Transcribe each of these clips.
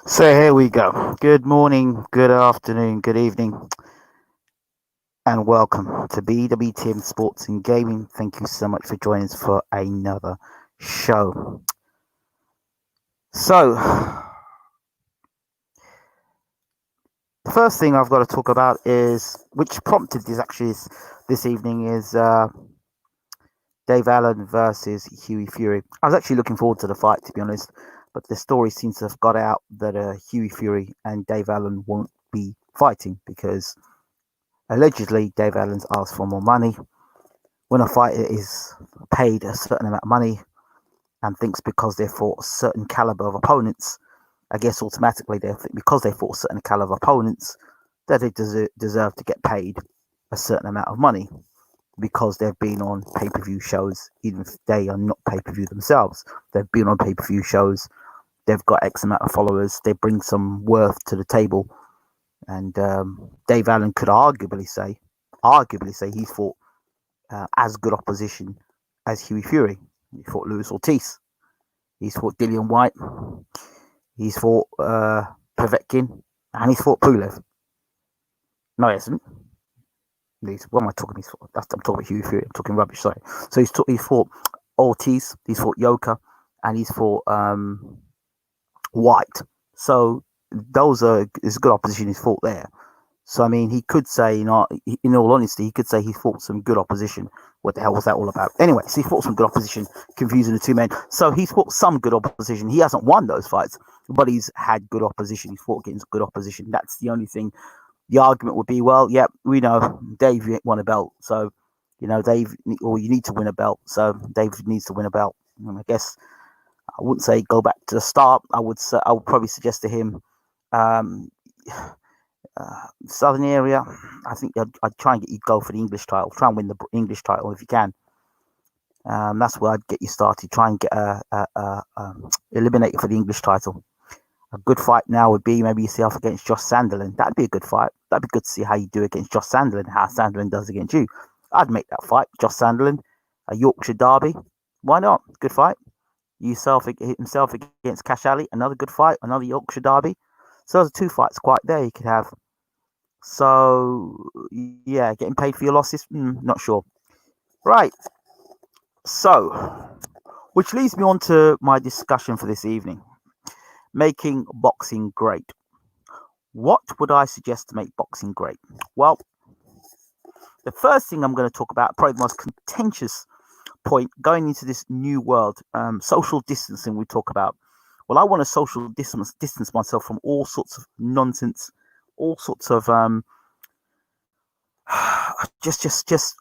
So here we go. Good morning, good afternoon, good evening, and welcome to BWTM Sports and Gaming. Thank you so much for joining us for another show. So, the first thing I've got to talk about is, which prompted this evening, is Dave Allen versus Huey Fury. I was actually looking forward to the fight, to be honest, but the story seems to have got out that Huey Fury and Dave Allen won't be fighting because allegedly Dave Allen's asked for more money. When a fighter is paid a certain amount of money and thinks because they fought a certain caliber of opponents, I guess automatically they think because they fought a certain caliber of opponents that they deserve to get paid a certain amount of money because they've been on pay-per-view shows, even if they are not pay-per-view themselves. They've been on pay-per-view shows. They've got X amount of followers. They bring some worth to the table. And Dave Allen could arguably say he's fought as good opposition as Huey Fury. He fought Luis Ortiz. He's fought Dillian White. He's fought Povetkin. And he's fought Pulev. No, he hasn't. What am I talking about? I'm talking about Huey Fury. I'm talking rubbish, sorry. So he's fought Ortiz. He's fought Yoka. And he's fought White. So those is good opposition he's fought there. So, I mean, he could say, in all honesty, he could say he fought some good opposition. What the hell was that all about? Anyway, so he fought some good opposition, confusing the two men. So he's fought some good opposition. He hasn't won those fights, but he's had good opposition. He's fought against good opposition. That's the only thing. The argument would be, well, yeah, we know Dave won a belt. So, Dave, or you need to win a belt. So Dave needs to win a belt. And I guess I wouldn't say go back to the start. I would probably suggest to him, Southern area, I think I'd try and get you go for the English title. Try and win the English title if you can. That's where I'd get you started. Try and get eliminated for the English title. A good fight now would be maybe yourself against Josh Sandelin. That'd be a good fight. That'd be good to see how you do against Josh Sandelin, how Sandelin does against you. I'd make that fight. Josh Sandelin, a Yorkshire derby. Why not? Good fight. Himself against Cash Ali, another good fight, another Yorkshire derby. So those are two fights quite there you could have. So, yeah, getting paid for your losses? Not sure. Right. So, which leads me on to my discussion for this evening. Making boxing great. What would I suggest to make boxing great? Well, the first thing I'm going to talk about, probably the most contentious point going into this new world, social distancing we talk about. Well, I want to social distance myself from all sorts of nonsense, all sorts of just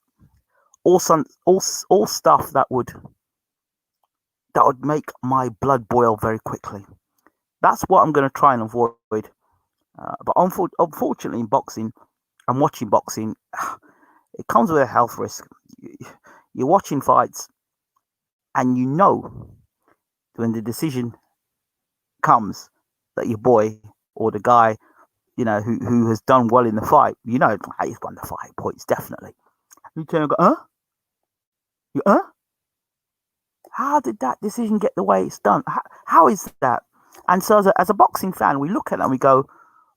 all stuff that would make my blood boil very quickly. That's what I'm going to try and avoid. But unfortunately, in boxing, I'm watching boxing. It comes with a health risk. You're watching fights, and you know when the decision comes that your boy or the guy, who has done well in the fight, he's won the fight points definitely. You turn and go, huh? How did that decision get the way it's done? How is that? And so as a boxing fan, we look at it and we go,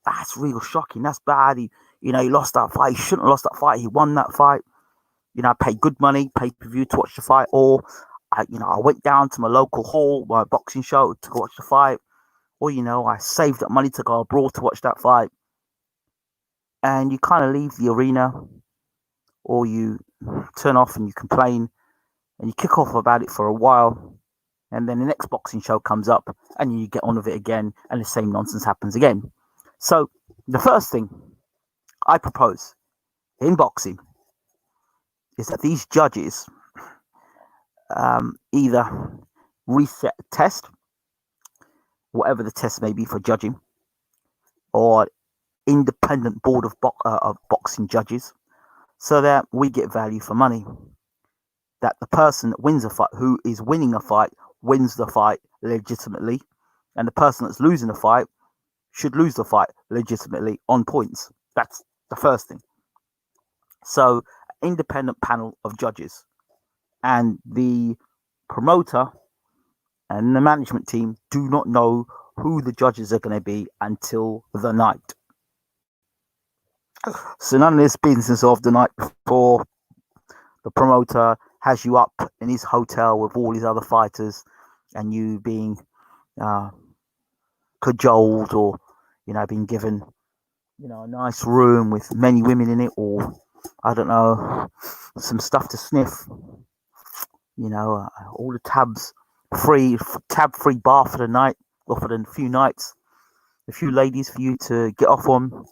that's real shocking. That's bad. He lost that fight. He shouldn't have lost that fight. He won that fight. I paid good money, pay-per-view to watch the fight. Or, I went down to my local hall, my boxing show to watch the fight. Or, I saved up money to go abroad to watch that fight. And you kind of leave the arena, or you turn off and you complain and you kick off about it for a while, and then the next boxing show comes up and you get on with it again, and the same nonsense happens again. So the first thing I propose in boxing is that these judges either reset a test, whatever the test may be for judging, or independent board of boxing judges, so that we get value for money. That the person that wins a fight, who is winning a fight, wins the fight legitimately, and the person that's losing the fight should lose the fight legitimately on points. That's the first thing. So, independent panel of judges, and the promoter and the management team do not know who the judges are going to be until the night. So none of this business of the night before. The promoter has you up in his hotel with all his other fighters, and you being cajoled, or being given a nice room with many women in it, or I don't know, some stuff to sniff. All the tab free bath for the night, or for the few nights, a few ladies for you to get off on.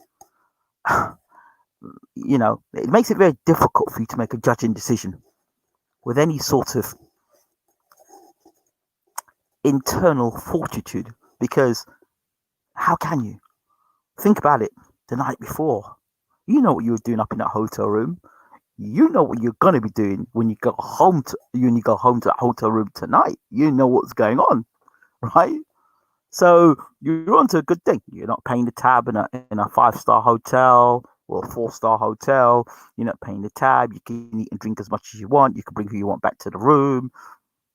It makes it very difficult for you to make a judging decision with any sort of internal fortitude, because how can you think about it the night before? You know what you were doing up in that hotel room. You know what you're going to be doing when you go home to that hotel room tonight. You know what's going on, right? So you're onto a good thing. You're not paying the tab in a 5-star hotel or a 4-star hotel. You're not paying the tab. You can eat and drink as much as you want. You can bring who you want back to the room.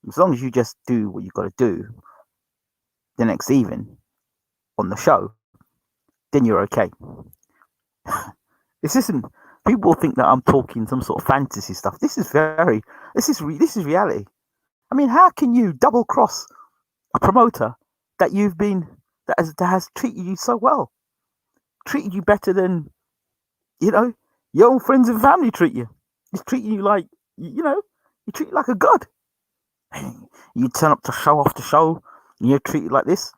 As long as you just do what you got to do the next evening on the show, then you're okay. This isn't. People think that I'm talking some sort of fantasy stuff. This is reality. I mean, how can you double cross a promoter that has treated you so well, treated you better than your own friends and family treat you? He's treating you like you treat you like a god. You turn up to show off the show, and you're treated like this,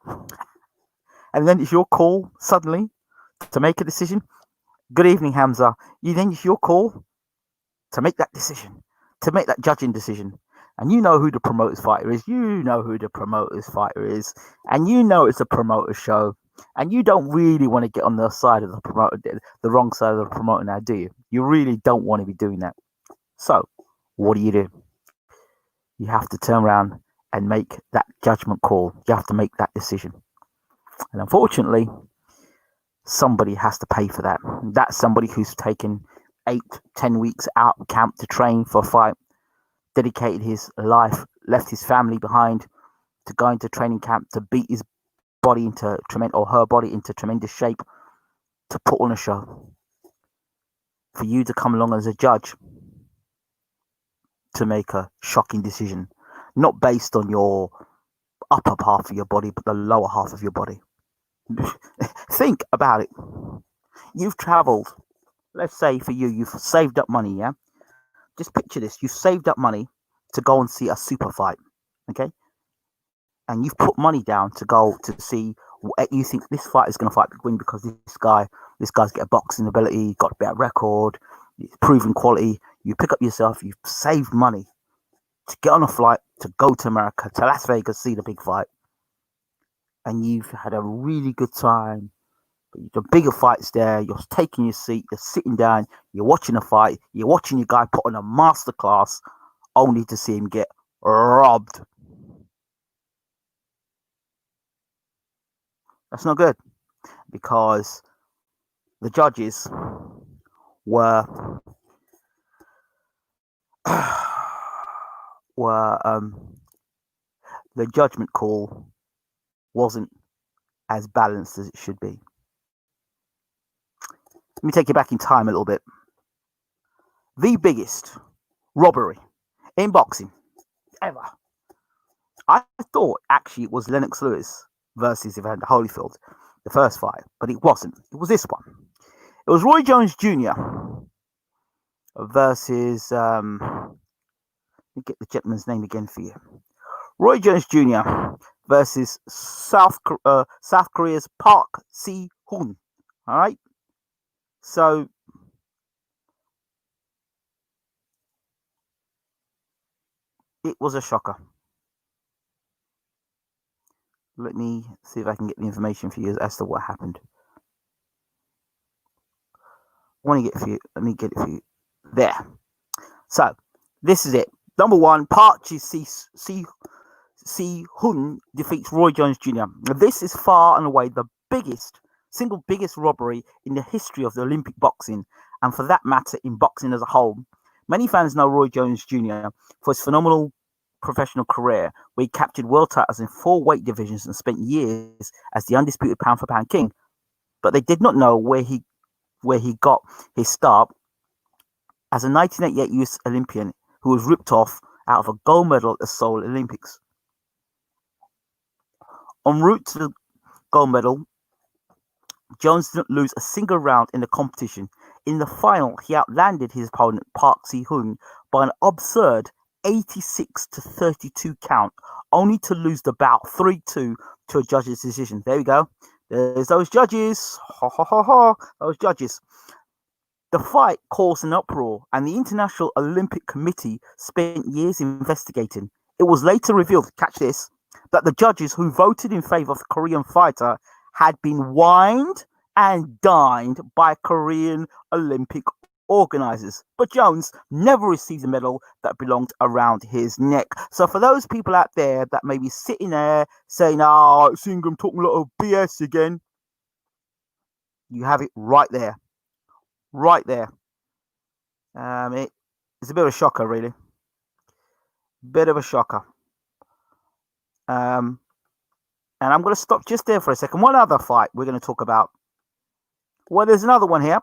and then it's your call suddenly to make a decision. Good evening, Hamza. Then it's your call to make that decision, to make that judging decision. And you know who the promoter's fighter is. And you know it's a promoter show. And you don't really want to get on the side of the promoter, the wrong side of the promoter now, do you? You really don't want to be doing that. So, what do? You have to turn around and make that judgment call. You have to make that decision. And unfortunately, somebody has to pay for that. That's somebody who's taken 8-10 weeks out of camp to train for a fight, dedicated his life, left his family behind to go into training camp to beat his body into her body into tremendous shape to put on a show. For you to come along as a judge to make a shocking decision, not based on your upper half of your body, but the lower half of your body. Think about it. You've traveled. Let's say for you, you've saved up money, yeah? Just picture this. You've saved up money to go and see a super fight, okay? And you've put money down to go to see what you think this fight is going to win, because this guy's got a boxing ability, got a better record, proven quality. You pick up yourself, you've saved money to get on a flight to go to America, to Las Vegas, see the big fight. And you've had a really good time. The bigger fights there, you're taking your seat, you're sitting down, you're watching a fight, you're watching your guy put on a masterclass, only to see him get robbed. That's not good, because the judges were the judgment call wasn't as balanced as it should be. Let me take you back in time a little bit. The biggest robbery in boxing ever. I thought actually it was Lennox Lewis versus Evander Holyfield, the first fight, but it wasn't. It was this one. It was Roy Jones Jr. versus let me get the gentleman's name again for you. Roy Jones Jr. versus South Korea's Park Si-hoon. All right. So it was a shocker. Let me see if I can get the information for you as to what happened. Let me get it for you. There. So this is it. Number one, Park Si-hoon defeats Roy Jones Jr. This is far and away the single biggest robbery in the history of the Olympic boxing, and for that matter, in boxing as a whole. Many fans know Roy Jones Jr. for his phenomenal professional career, where he captured world titles in 4 weight divisions and spent years as the undisputed pound-for-pound king. But they did not know where he got his start as a 1988 US Olympian who was ripped off out of a gold medal at the Seoul Olympics. En route to the gold medal, Jones didn't lose a single round in the competition. In the final, he outlanded his opponent Park Si-hoon by an absurd 86-32 count, only to lose the bout 3-2 to a judge's decision. There we go. There's those judges. Ha ha ha ha. Those judges. The fight caused an uproar, and the International Olympic Committee spent years investigating. It was later revealed, catch this, that the judges who voted in favor of the Korean fighter had been wined and dined by Korean Olympic organizers. But Jones never received the medal that belonged around his neck. So for those people out there that may be sitting there saying, oh, seeing him talking a lot of BS again, you have it right there. Right there. It's a bit of a shocker, really. Bit of a shocker. And I'm going to stop just there for a second. One other fight we're going to talk about. Well, there's another one here.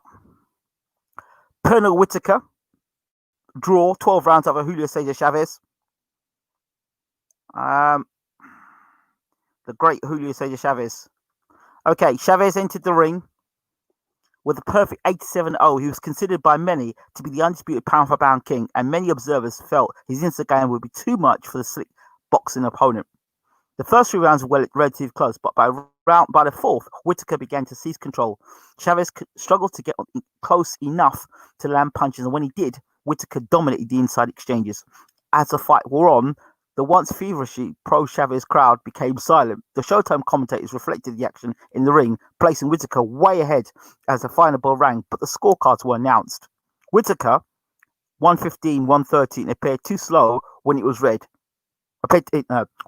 Pernell Whitaker. Draw, 12 rounds over Julio Cesar Chavez. The great Julio Cesar Chavez. Okay, Chavez entered the ring with a perfect 87-0. He was considered by many to be the undisputed pound-for-pound king, and many observers felt his instant game would be too much for the slick boxing opponent. The first 3 rounds were relatively close, but by the fourth, Whitaker began to seize control. Chavez struggled to get close enough to land punches, and when he did, Whitaker dominated the inside exchanges. As the fight wore on, the once feverishly pro-Chavez crowd became silent. The Showtime commentators reflected the action in the ring, placing Whitaker way ahead as the final bell rang, but the scorecards were announced. Whitaker, 115-113, appeared too slow when it was read.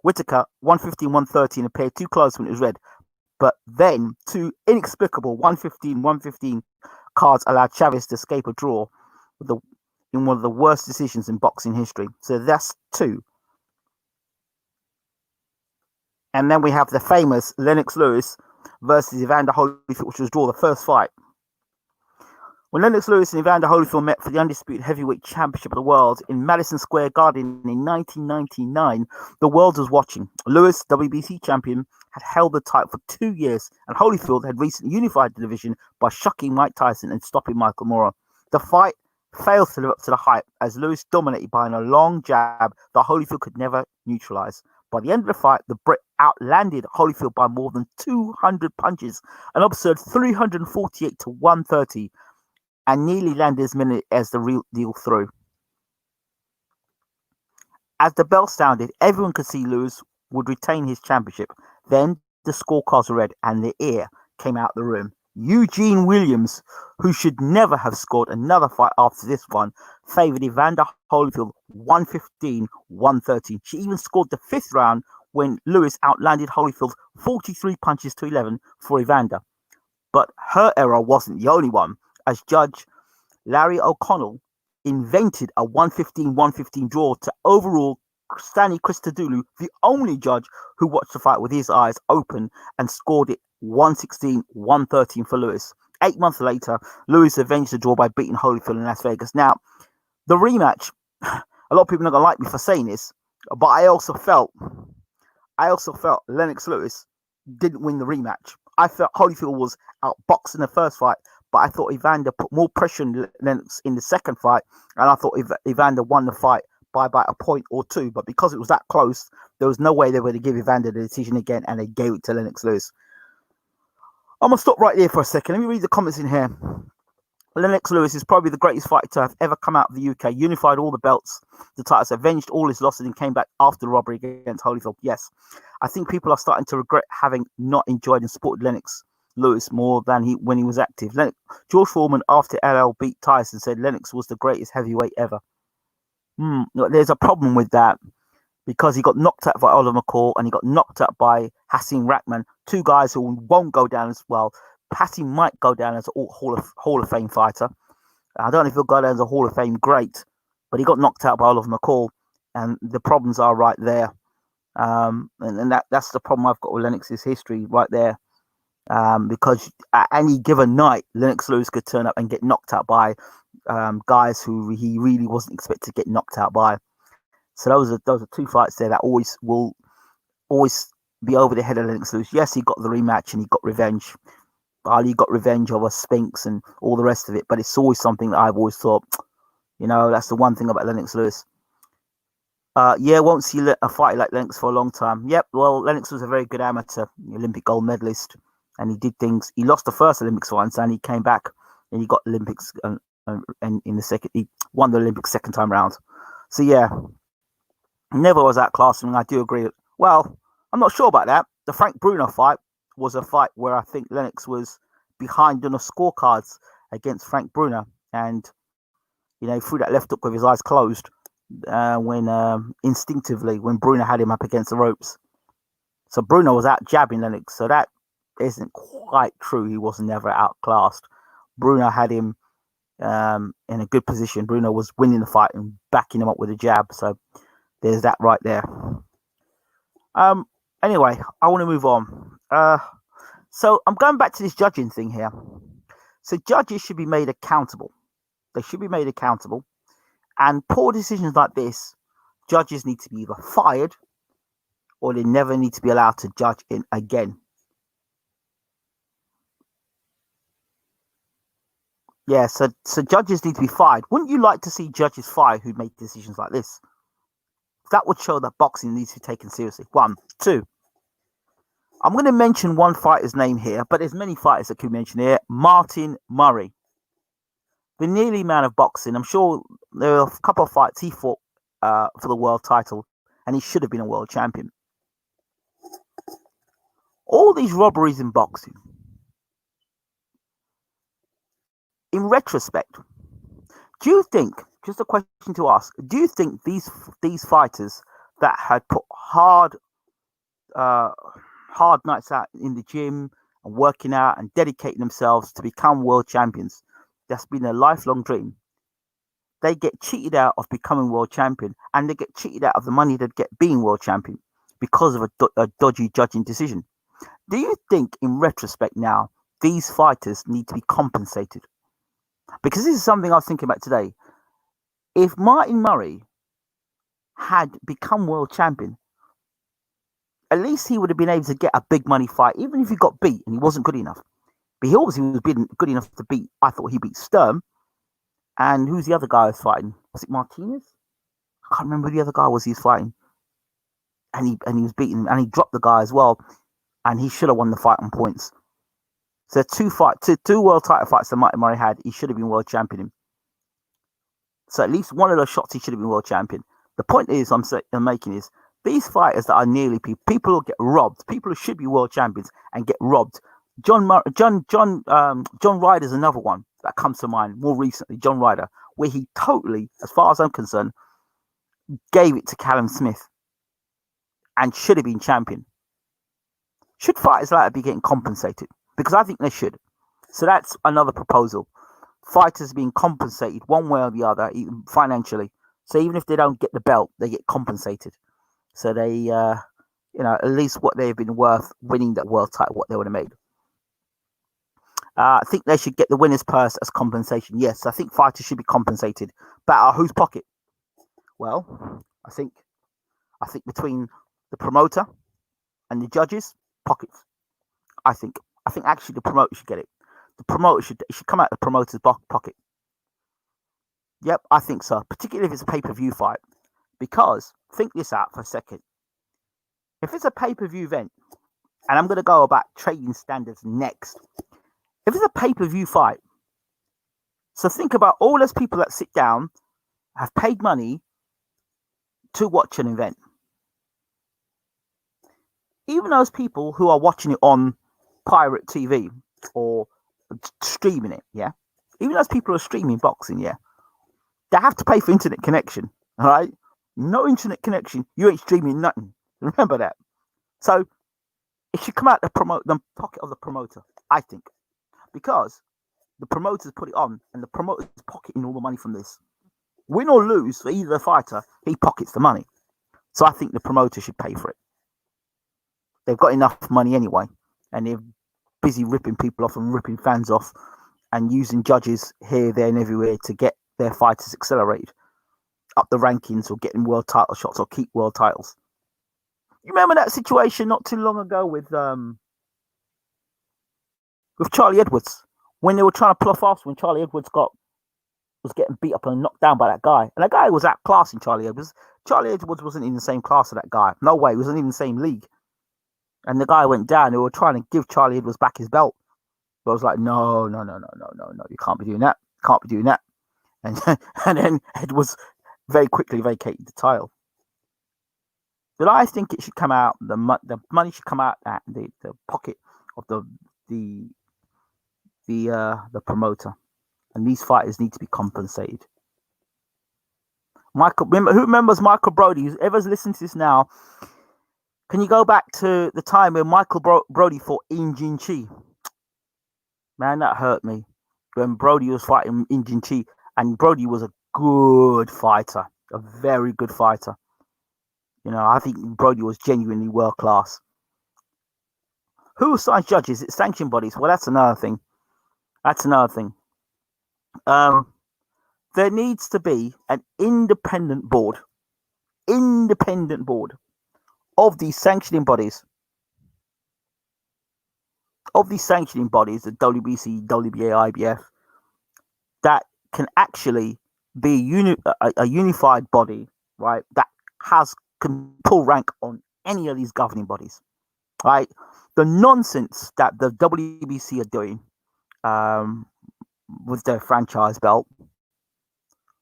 Whitaker, 115-113, appeared too close when it was read. But then, two inexplicable 115-115 cards allowed Chavez to escape a draw in one of the worst decisions in boxing history. So that's 2. And then we have the famous Lennox Lewis versus Evander Holyfield, which was draw, the first fight. When Lennox Lewis and Evander Holyfield met for the undisputed heavyweight championship of the world in Madison Square Garden in 1999, the world was watching. Lewis, WBC champion, had held the title for 2 years, and Holyfield had recently unified the division by shocking Mike Tyson and stopping Michael Moorer. The fight failed to live up to the hype, as Lewis dominated by a long jab that Holyfield could never neutralize. By the end of the fight, the Brit outlanded Holyfield by more than 200 punches, an absurd 348-130, and nearly landed as many as the real deal threw. As the bell sounded, everyone could see Lewis would retain his championship. Then the scorecards were read, and the ear came out the room. Eugene Williams, who should never have scored another fight after this one, favoured Evander Holyfield 115-113. She even scored the 5th round when Lewis outlanded Holyfield 43 punches to 11 for Evander. But her error wasn't the only one, as Judge Larry O'Connell invented a 115-115 draw to overrule Stanley Christodoulou, the only judge who watched the fight with his eyes open, and scored it 116-113 for Lewis. 8 months later, Lewis avenged the draw by beating Holyfield in Las Vegas. Now, the rematch, a lot of people are not going to like me for saying this, but I also felt Lennox Lewis didn't win the rematch. I felt Holyfield was outboxed in the first fight, but I thought Evander put more pressure on Lennox in the second fight, and I thought Evander won the fight by about a point or 2. But because it was that close, there was no way they were going to give Evander the decision again, and they gave it to Lennox Lewis. I'm going to stop right there for a second. Let me read the comments in here. Lennox Lewis is probably the greatest fighter to have ever come out of the UK. Unified all the belts, the titles, avenged all his losses, and came back after the robbery against Holyfield. Yes, I think people are starting to regret having not enjoyed and supported Lennox Lewis more than when he was active. George Foreman, after LL beat Tyson, said Lennox was the greatest heavyweight ever. There's a problem with that, because he got knocked out by Oliver McCall and he got knocked out by Hasim Rahman, 2 guys who won't go down as well. Hasim might go down as a Hall of Fame fighter. I don't know if he'll go down as a Hall of Fame great, but he got knocked out by Oliver McCall. and the problems are right there. And that's the problem I've got with Lennox's history right there. Because at any given night, Lennox Lewis could turn up and get knocked out by guys who he really wasn't expected to get knocked out by. So those are two fights there that will always be over the head of Lennox Lewis. Yes, he got the rematch and he got revenge. Ali got revenge over Spinks and all the rest of it, but it's always something that I've always thought, that's the one thing about Lennox Lewis. Won't see a fight like Lennox for a long time. Yep, well, Lennox was a very good amateur, Olympic gold medalist, and he did things. He lost the first Olympics once, and he came back and he got Olympics, and in the second, he won the Olympics second time round. So yeah, never was outclassed, and I do agree. Well, I'm not sure about that. The Frank Bruno fight was a fight where I think Lennox was behind on the scorecards against Frank Bruno, and threw that left hook with his eyes closed. When instinctively, when Bruno had him up against the ropes. So Bruno was out jabbing Lennox. So that isn't quite true. He was never outclassed. Bruno had him in a good position. Bruno was winning the fight and backing him up with a jab. So there's that right there. Anyway, I want to move on. So I'm going back to this judging thing here. So judges should be made accountable. They should be made accountable. And poor decisions like this, judges need to be either fired or they never need to be allowed to judge in again. Yeah, so judges need to be fired. Wouldn't you like to see judges fired who make decisions like this? That would show that boxing needs to be taken seriously. 1, 2. I'm going to mention one fighter's name here, but there's many fighters that could mention here. Martin Murray. The nearly man of boxing. I'm sure there are a couple of fights he fought for the world title, and he should have been a world champion. All these robberies in boxing. In retrospect, do you think, just a question to ask, do you think these fighters that had put hard nights out in the gym and working out and dedicating themselves to become world champions, that's been a lifelong dream, they get cheated out of becoming world champion, and they get cheated out of the money they'd get being world champion because of a dodgy judging decision? Do you think, in retrospect now, these fighters need to be compensated? Because this is something I was thinking about today. If Martin Murray had become world champion, at least he would have been able to get a big money fight, even if he got beat and he wasn't good enough. But he obviously was good enough to beat. I thought he beat Sturm. And who's the other guy I was fighting? Was it Martinez? I can't remember who the other guy was he was fighting. And he was beating him, and he dropped the guy as well. And he should have won the fight on points. So two world title fights that Martin Murray had, he should have been world champion in. So at least one of those shots, he should have been world champion. The point is I'm making is these fighters that are nearly people who get robbed, people who should be world champions and get robbed. John Ryder's another one that comes to mind more recently. John Ryder, where he totally, as far as I'm concerned, gave it to Callum Smith and should have been champion. Should fighters like that be getting compensated? Because I think they should. So that's another proposal. Fighters being compensated one way or the other, even financially. So even if they don't get the belt, they get compensated. So they, at least what they've been worth winning that world title, what they would have made. I think they should get the winner's purse as compensation. Yes, I think fighters should be compensated. But out of whose pocket? Well, I think between the promoter and the judges' pockets. I think actually the promoter should get it. The promoter should come out of the promoter's pocket. Yep, I think so. Particularly if it's a pay-per-view fight. Because, think this out for a second. If it's a pay-per-view event, and I'm going to go about trading standards next. If it's a pay-per-view fight, so think about all those people that sit down, have paid money to watch an event. Even those people who are watching it on pirate TV or streaming it, yeah? Even those people who are streaming boxing, yeah? They have to pay for internet connection, all right? No internet connection, you ain't streaming nothing. Remember that. So it should come out the pocket of the promoter, I think. Because the promoters put it on and the promoter's pocketing all the money from this. Win or lose for either fighter, he pockets the money. So I think the promoter should pay for it. They've got enough money anyway, and they're busy ripping people off and ripping fans off and using judges here, there, and everywhere to get their fighters accelerated up the rankings or getting world title shots or keep world titles. You remember that situation not too long ago with Charlie Edwards when they were trying to pull off fast when Charlie Edwards was getting beat up and knocked down by that guy, and that guy was outclassing Charlie Edwards. Charlie Edwards wasn't in the same class as that guy. No way, he wasn't even the same league. And the guy went down. They were trying to give Charlie Edwards back his belt. But I was like, no, you can't be doing that. Can't be doing that. And then Edwards very quickly vacated the title. But I think it should come out. The money should come out at the pocket of the promoter, and these fighters need to be compensated. Who remembers Michael Brody? Whoever's listening to this now, can you go back to the time when Michael Brody fought In Jin Chi? Man, that hurt me. When Brody was fighting In Jin Chi, and Brody was a good fighter, a very good fighter. You know, I think Brody was genuinely world class. Who assigns judges? It's sanctioned bodies. Well, that's another thing. There needs to be an independent board of these sanctioning bodies. The WBC, WBA, IBF, that can actually be a unified body, right? That can pull rank on any of these governing bodies, right? The nonsense that the WBC are doing with their franchise belt,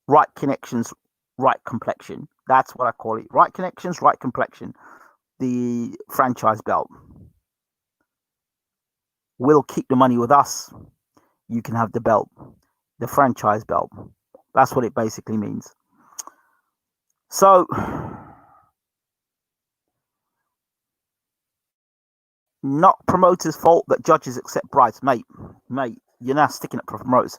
right connections, right complexion. That's what I call it. Right connections, right complexion. The franchise belt. We'll keep the money with us. You can have the belt. The franchise belt. That's what it basically means. So, not promoters' fault that judges accept bribes. Mate, you're now sticking up for promoters.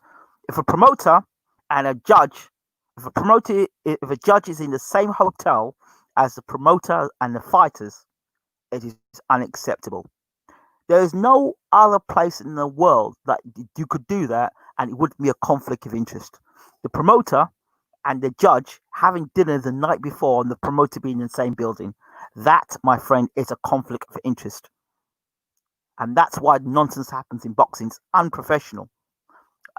If a promoter and a judge, if a judge is in the same hotel as the promoter and the fighters, it is unacceptable. There is no other place in the world that you could do that and it wouldn't be a conflict of interest. The promoter and the judge having dinner the night before and the promoter being in the same building, that, my friend, is a conflict of interest. And that's why nonsense happens in boxing. It's unprofessional.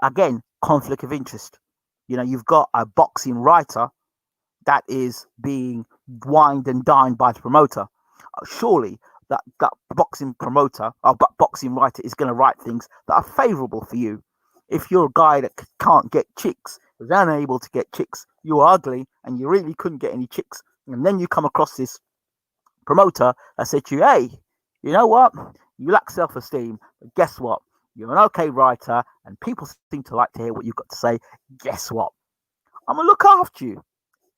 Again, conflict of interest. You know, you've got a boxing writer that is being wined and dined by the promoter. Surely that boxing promoter or boxing writer is going to write things that are favorable for you. If you're a guy that can't get chicks, is unable to get chicks, you're ugly and you really couldn't get any chicks, and then you come across this promoter that said to you, hey, you know what? You lack self-esteem, but guess what? You're an okay writer and people seem to like to hear what you've got to say. Guess what? I'm going to look after you.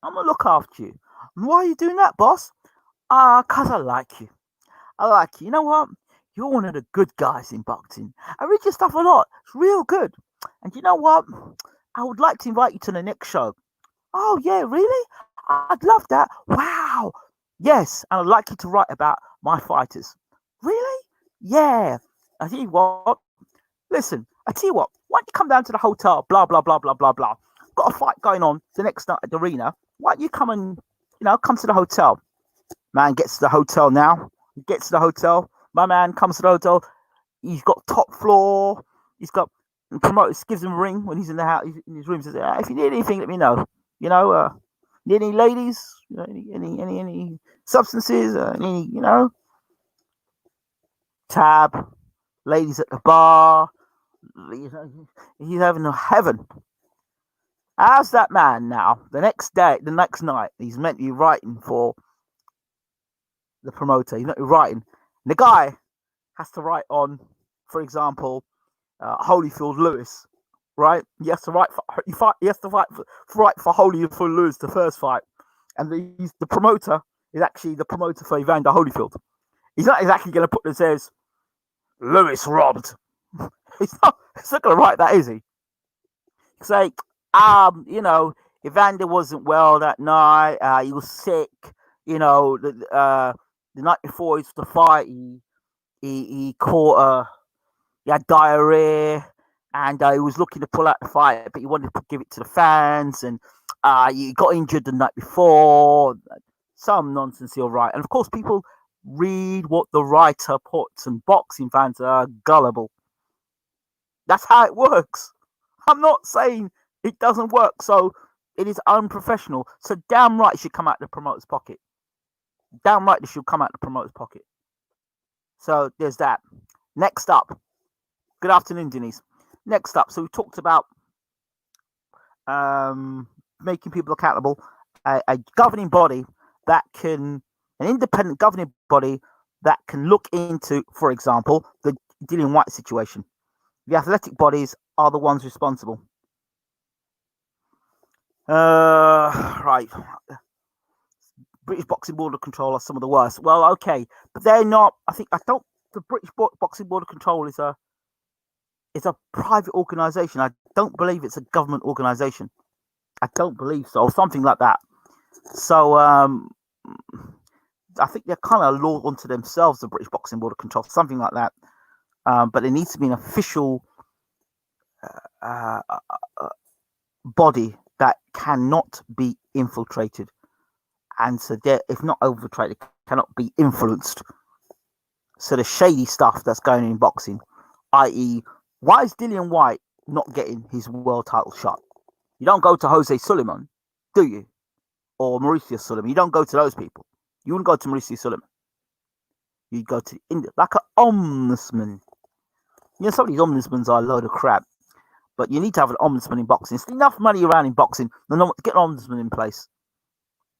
And why are you doing that, boss? Because I like you. You know what? You're one of the good guys in boxing. I read your stuff a lot. It's real good. And you know what? I would like to invite you to the next show. Oh, yeah, really? I'd love that. Wow. Yes, and I'd like you to write about my fighters. Really? Yeah. I tell you what. Listen, I tell you what. Why don't you come down to the hotel? Blah, blah, blah, blah, blah, blah. Got a fight going on the next night at the arena. Why don't you come and, come to the hotel? Man gets to the hotel now. He gets to the hotel. My man comes to the hotel. He's got top floor. He's got promoters, gives him a ring when he's in the house, in his room. Says, if you need anything, let me know. Need any ladies? Any substances? Tab, ladies at the bar. He's having a heaven. How's that man now? The next night, he's meant to be writing for the promoter. He's not writing. And the guy has to write on, for example, Holyfield Lewis, right? He has to write for Holyfield Lewis the first fight, and the promoter is actually the promoter for Evander Holyfield. He's not exactly going to put that says Lewis robbed. He's not going to write that, is he? Say, Evander wasn't well that night. He was sick. the night before the fight, he caught he had diarrhea, and he was looking to pull out the fight, but he wanted to give it to the fans, and he got injured the night before. Some nonsense, you're right. And of course, people read what the writer puts, and boxing fans are gullible. That's how it works. I'm not saying it doesn't work. So it is unprofessional. So damn right it should come out of the promoter's pocket. Damn right it should come out of the promoter's pocket. So there's that. Next up. Good afternoon, Denise. Next up. So we talked about making people accountable. A governing body that can, an independent governing body that can look into, for example, the Dillian Whyte situation. The athletic bodies are the ones responsible. Right. British Boxing Board of Control are some of the worst. Well, okay, but they're not. The British Boxing Board of Control is a private organisation. I don't believe it's a government organisation. I don't believe so, or something like that. So I think they're kind of law unto themselves, the British Boxing Board of Control, something like that. But there needs to be an official body that cannot be infiltrated, and so if not infiltrated, cannot be influenced. So the shady stuff that's going on in boxing, i.e., why is Dillian Whyte not getting his world title shot? You don't go to Jose Sulaiman, do you? Or Mauricio Sulaiman. You don't go to those people. You wouldn't go to Mauricio Sulaiman. You go to India, like an ombudsman. Some of these ombudsmans are a load of crap. But you need to have an ombudsman in boxing. There's enough money around in boxing. To get an ombudsman in place.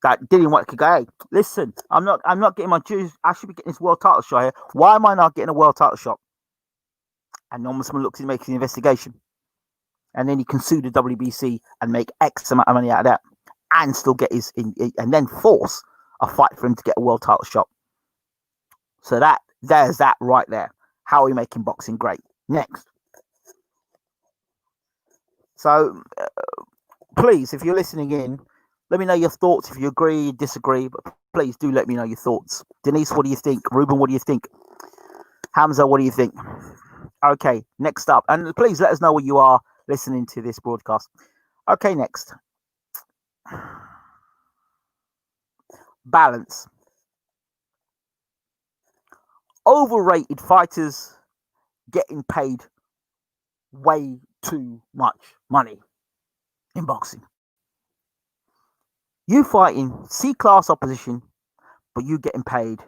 That Dillian Whyte could go, hey, listen, I'm not getting my dues. I should be getting this world title shot here. Why am I not getting a world title shot? And the ombudsman looks and makes an investigation. And then he can sue the WBC and make X amount of money out of that. And still get and then force a fight for him to get a world title shot. So there's that right there. How are we making boxing great? Next. So please, if you're listening in, let me know your thoughts. If you agree, disagree, but please do let me know your thoughts. Denise, what do you think? Ruben, what do you think? Hamza, what do you think? Okay, next up. And please let us know where you are listening to this broadcast. Okay, next. Balance. Overrated fighters getting paid way too much money in boxing. You fighting C-class opposition, but you getting paid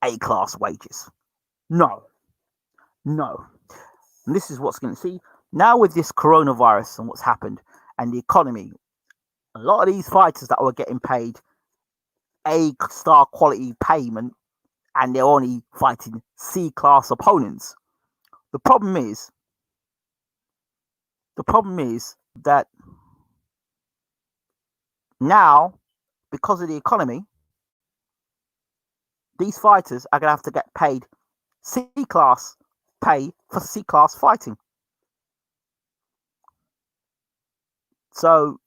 A-class wages. No. And this is what's going to see now with this coronavirus and what's happened and the economy. A lot of these fighters that were getting paid A-star quality payment, and they're only fighting C-class opponents. The problem is that now, because of the economy, these fighters are going to have to get paid C-class pay for C-class fighting. So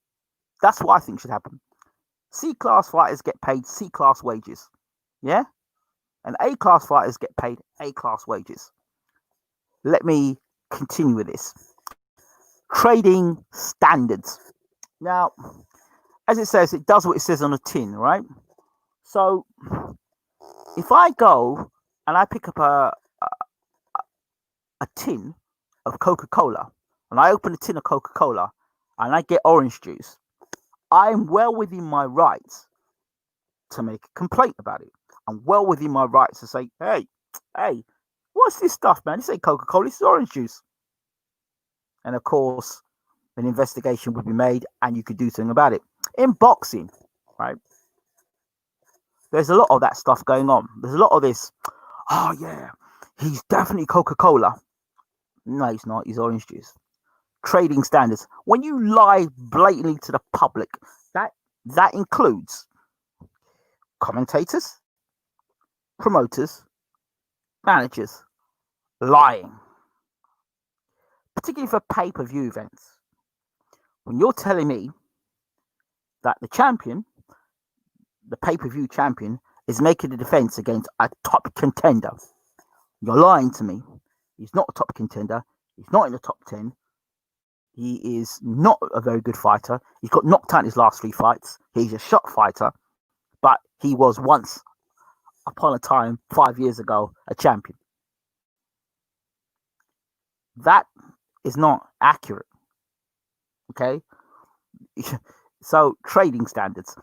that's what I think should happen. C-class fighters get paid C-class wages. Yeah? And A-class fighters get paid A-class wages. Let me continue with this. Trading standards. Now, as it says, it does what it says on the tin, right? So if I go and I pick up a tin of Coca-Cola, and I open a tin of Coca-Cola and I get orange juice, I'm well within my rights to make a complaint about it. I'm well within my rights to say, hey, what's this stuff, man? This ain't Coca-Cola, this is orange juice. And of course, an investigation would be made and you could do something about it. In boxing, right, there's a lot of that stuff going on. There's a lot of this, oh yeah, he's definitely Coca-Cola. No, he's not, he's orange juice. Trading standards. When you lie blatantly to the public, that includes commentators, promoters, managers, lying. Particularly for pay-per-view events. When you're telling me that the champion, the pay-per-view champion, is making a defense against a top contender. You're lying to me. He's not a top contender. He's not in the top 10. He is not a very good fighter. He's got knocked out in his last 3 fights. He's a shot fighter, but he was once upon a time, 5 years ago, a champion. That is not accurate. Okay? So, trading standards.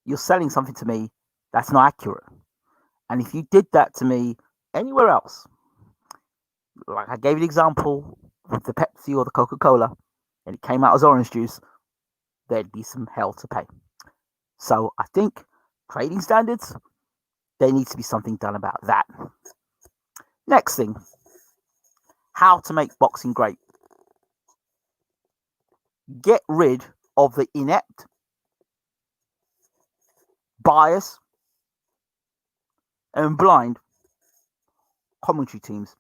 You're selling something to me that's not accurate. And if you did that to me anywhere else, like I gave you the example with the Pepsi or the Coca-Cola, and it came out as orange juice, there'd be some hell to pay. So I think trading standards, there needs to be something done about that. Next thing, how to make boxing great. Get rid of the inept, biased, and blind commentary teams.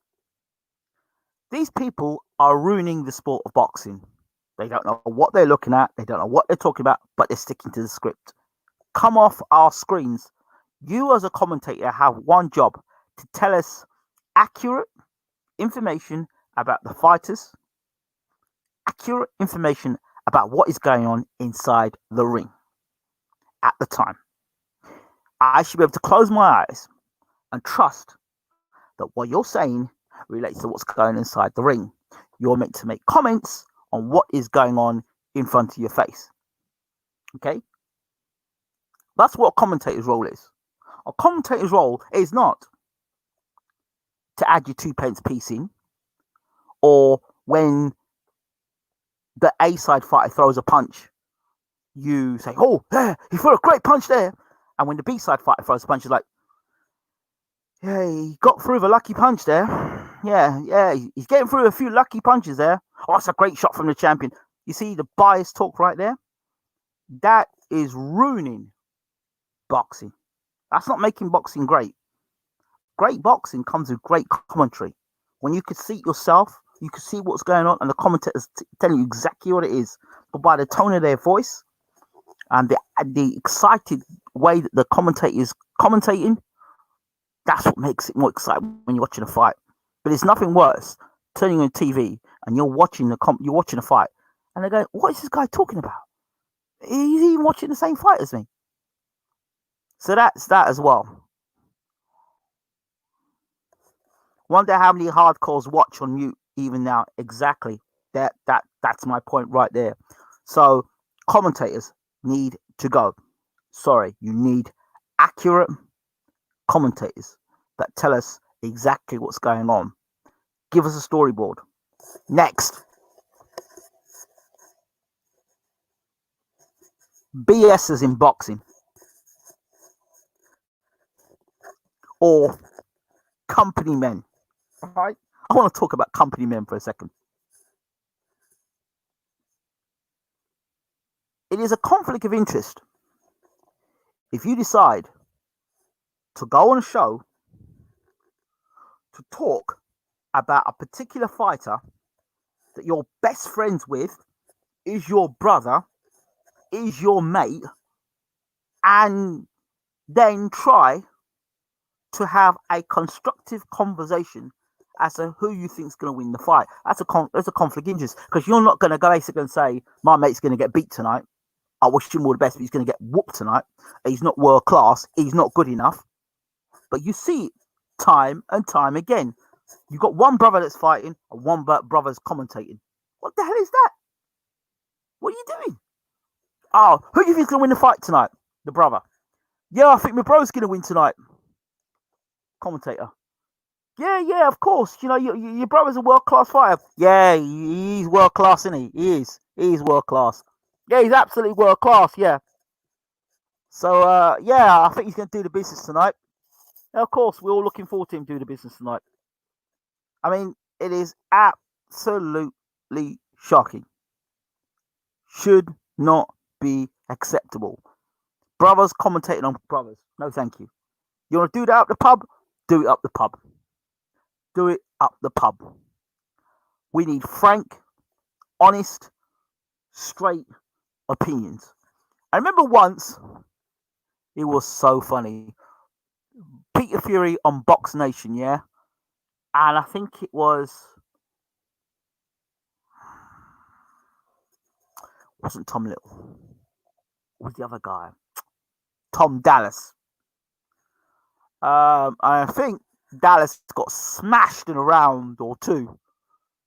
These people are ruining the sport of boxing. They don't know what they're looking at. They don't know what they're talking about, but they're sticking to the script. Come off our screens. You as a commentator have one job: to tell us accurate information about the fighters, accurate information about what is going on inside the ring at the time. I should be able to close my eyes and trust that what you're saying relates to what's going on inside the ring. You're meant to make comments on what is going on in front of your face. Okay? That's what a commentator's role is. A commentator's role is not to add your 2 pence piece in, or when the A side fighter throws a punch, you say, "Oh, yeah, he threw a great punch there." And when the B side fighter throws a punch, you're like, "Yeah, he got through the lucky punch there. Yeah, he's getting through a few lucky punches there. Oh, that's a great shot from the champion." You see the bias talk right there? That is ruining boxing. That's not making boxing great. Great boxing comes with great commentary. When you could see it yourself, you could see what's going on, and the commentators telling you exactly what it is. But by the tone of their voice and the excited way that the commentator is commentating, that's what makes it more exciting when you're watching a fight. But it's nothing worse turning on TV and you're watching a fight, and they go, "What is this guy talking about? He's even watching the same fight as me." So that's that as well. Wonder how many hardcores watch on mute even now. Exactly. That's my point right there. So commentators need to go. Sorry, you need accurate commentators that tell us exactly what's going on. Give us a storyboard. Next. BSs in boxing. Or company men. All right? I want to talk about company men for a second. It is a conflict of interest if you decide to go on a show to talk about a particular fighter that you're best friends with, is your brother, is your mate, and then try to have a constructive conversation as to who you think is going to win the fight. That's a conflict of interest, because you're not going to go basically and say, "My mate's going to get beat tonight. I wish him all the best, but he's going to get whooped tonight. He's not world class. He's not good enough." But you see it time and time again. You've got one brother that's fighting and one brother's commentating. What the hell is that? What are you doing? "Oh, who do you think's going to win the fight tonight?" The brother. "Yeah, I think my bro's going to win tonight." Commentator. Yeah, of course. You know, your brother's a world-class fighter. Yeah, he's world-class, isn't he? He is. He's world-class. Yeah, he's absolutely world-class, yeah. So, yeah, I think he's going to do the business tonight. Now, of course, we're all looking forward to him doing the business tonight. I mean, it is absolutely shocking. Should not be acceptable. Brothers commentating on brothers. No, thank you. You want to do that up the pub? Do it up the pub. Do it up the pub. We need frank, honest, straight opinions. I remember once, it was so funny. Peter Fury on Box Nation, yeah? And I think wasn't Tom Little. What was the other guy? Tom Dallas. I think Dallas got smashed in a round or two.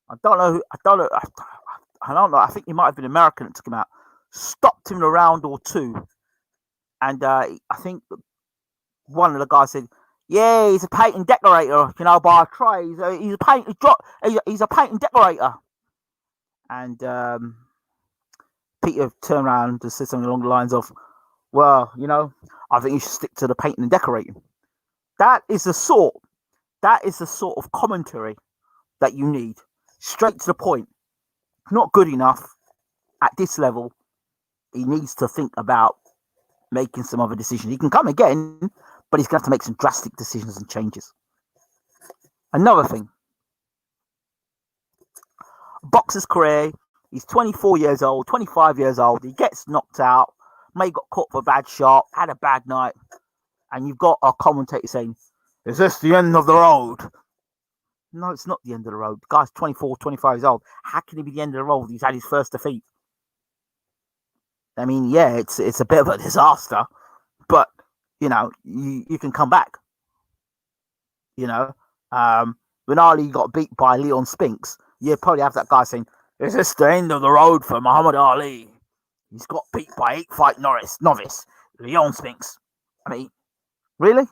I don't know. I don't know. I think he might have been American that took him out. Stopped him in a round or two, and I think one of the guys said, "Yeah, he's a paint decorator. You know, by a trade, he's a paint he's a paint decorator." And Peter turned around and said something along the lines of, "Well, you know, I think you should stick to the painting and decorating." That is the sort of commentary that you need. Straight to the point. Not good enough at this level. He needs to think about making some other decisions. He can come again, but he's going to have to make some drastic decisions and changes. Another thing. Boxer's career, he's 24 years old, 25 years old. He gets knocked out. May got caught for a bad shot, had a bad night. And you've got a commentator saying, "Is this the end of the road?" No, it's not the end of the road. The guy's 24, 25 years old. How can it be the end of the road? He's had his first defeat. I mean, yeah, it's a bit of a disaster, but you know, you can come back. You know, when Ali got beat by Leon Spinks, you probably have that guy saying, "Is this the end of the road for Muhammad Ali? He's got beat by 8-fight novice Leon Spinks." I mean, really?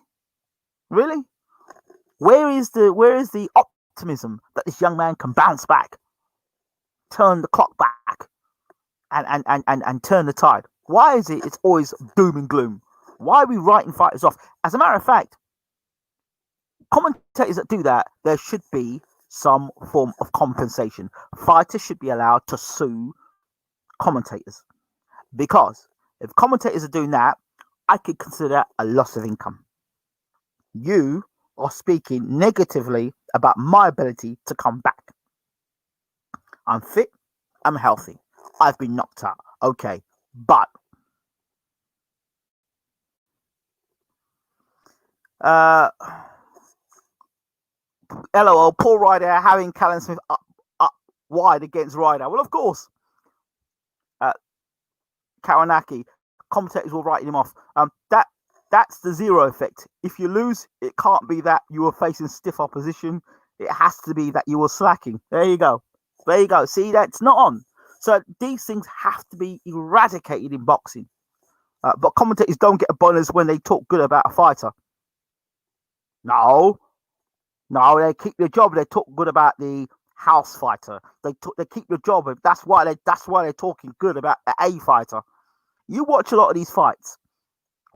Where is the optimism that this young man can bounce back, turn the clock back, and turn the tide? Why is it's always doom and gloom? Why are we writing fighters off? As a matter of fact, commentators that do that, there should be some form of compensation. Fighters should be allowed to sue commentators, because if commentators are doing that, I could consider a loss of income. You are speaking negatively about my ability to come back. I'm fit, I'm healthy, I've been knocked out. Okay, but LOL, Paul Ryder having Callum Smith up wide against Ryder. Well, of course. Karanaki, commentators will write him off. That's the zero effect. If you lose, it can't be that you were facing stiff opposition. It has to be that you were slacking. There you go. See, that's not on. So these things have to be eradicated in boxing. But commentators don't get a bonus when they talk good about a fighter. No, they keep their job. They talk good about the house fighter. They keep their job. That's why they're talking good about the A fighter. You watch a lot of these fights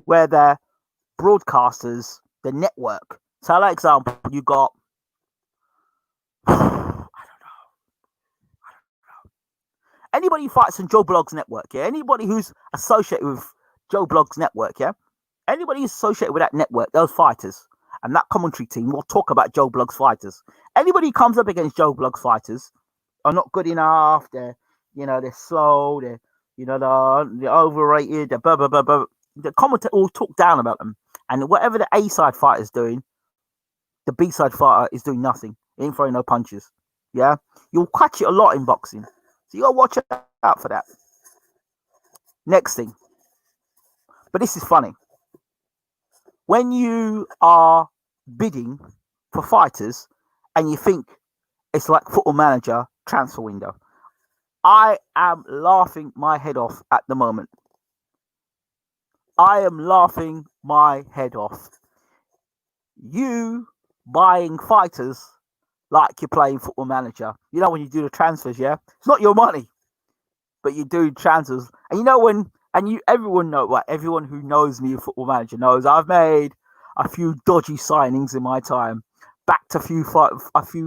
where they're broadcasters, the network. So, like example, you got I don't know. Anybody who fights on Joe Blogg's network, yeah. Anybody who's associated with Joe Blogg's network, yeah. Anybody who's associated with that network, those fighters and that commentary team will talk about Joe Blogg's fighters. Anybody who comes up against Joe Blogg's fighters are not good enough. They're slow. They're overrated. They're blah blah blah blah. The commentator will talk down about them, and whatever the A side fighter is doing, the B side fighter is doing nothing. He ain't throwing no punches. Yeah, you'll catch it a lot in boxing, so you gotta watch out for that. Next thing, but this is funny. When you are bidding for fighters and you think it's like Football Manager transfer window, I am laughing my head off at the moment. I am laughing my head off. You buying fighters like you're playing Football Manager. You know when you do the transfers, yeah? It's not your money, but you do transfers. And you know everyone who knows me in Football Manager knows I've made a few dodgy signings in my time. Backed a few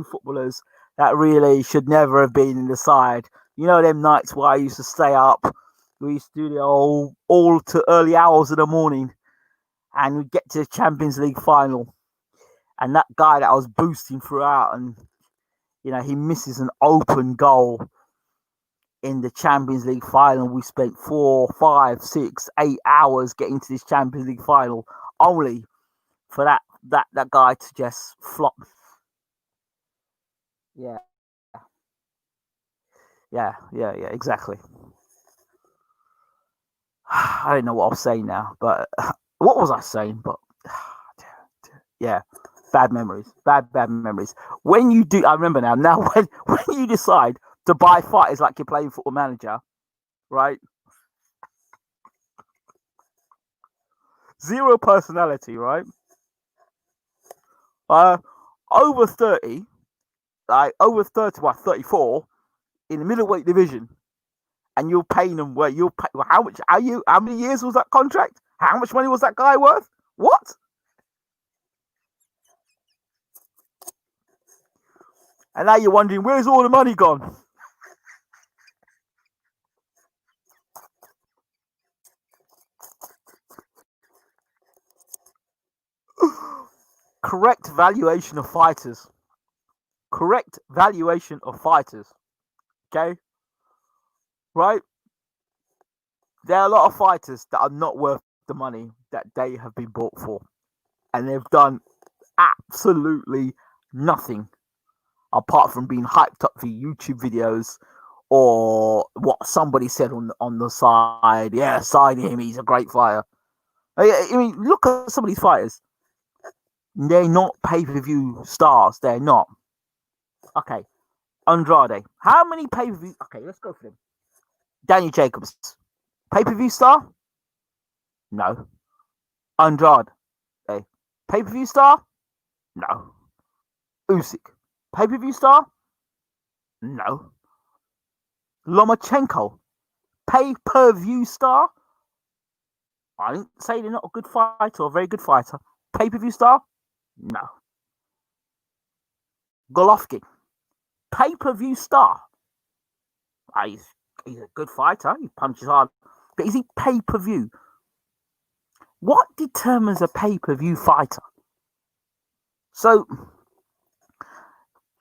footballers that really should never have been in the side. You know them nights where I used to stay up. We used to do the all to early hours of the morning, and we get to the Champions League final, and that guy that I was boosting throughout, and he misses an open goal. in the Champions League final. We spent 4, 5, 6, 8 hours getting to this Champions League final, only for that guy to just flop. Yeah, exactly. I don't know what I was saying now, but what was I saying? But yeah, bad memories, bad memories. When you do, I remember now. Now, when you decide to buy fighters like you're playing Football Manager, right? Zero personality, right? Uh, over 30, like over 30, what 34 in the middleweight division, and you're paying them where you'll pay how much? How many years was that contract? How much money was that guy worth? What? And now you're wondering where's all the money gone? Correct valuation of fighters. Correct valuation of fighters. Okay, right? There are a lot of fighters that are not worth the money that they have been bought for, and they've done absolutely nothing apart from being hyped up for YouTube videos or what somebody said on the side. Yeah, sign him. He's a great fighter. I mean, look at some of these fighters. They're not pay-per-view stars. They're not. Okay, Andrade. How many pay-per-view? Okay, let's go for them. Daniel Jacobs. Pay-per-view star? No. Andrade. Okay. Pay-per-view star? No. Usyk. Pay-per-view star? No. Lomachenko. Pay-per-view star? I didn't say they're not a good fighter or a very good fighter. Pay-per-view star? No. Golovkin. Pay-per-view star? He's a good fighter. He punches hard. But is he pay-per-view? What determines a pay-per-view fighter? So,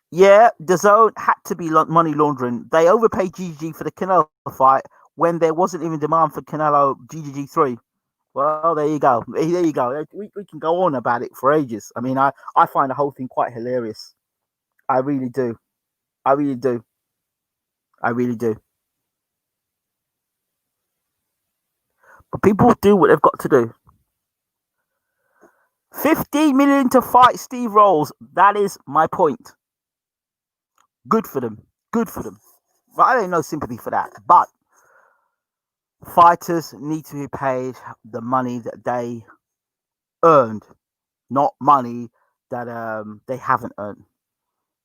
yeah, the zone had to be money laundering. They overpaid GGG for the Canelo fight when there wasn't even demand for Canelo GGG 3. Well, there you go. There you go. We can go on about it for ages. I mean, I find the whole thing quite hilarious. I really do. I really do. I really do. But people do what they've got to do. 15 million to fight Steve Rolls. That is my point. Good for them. Good for them. But I don't know sympathy for that. But fighters need to be paid the money that they earned, not money that they haven't earned.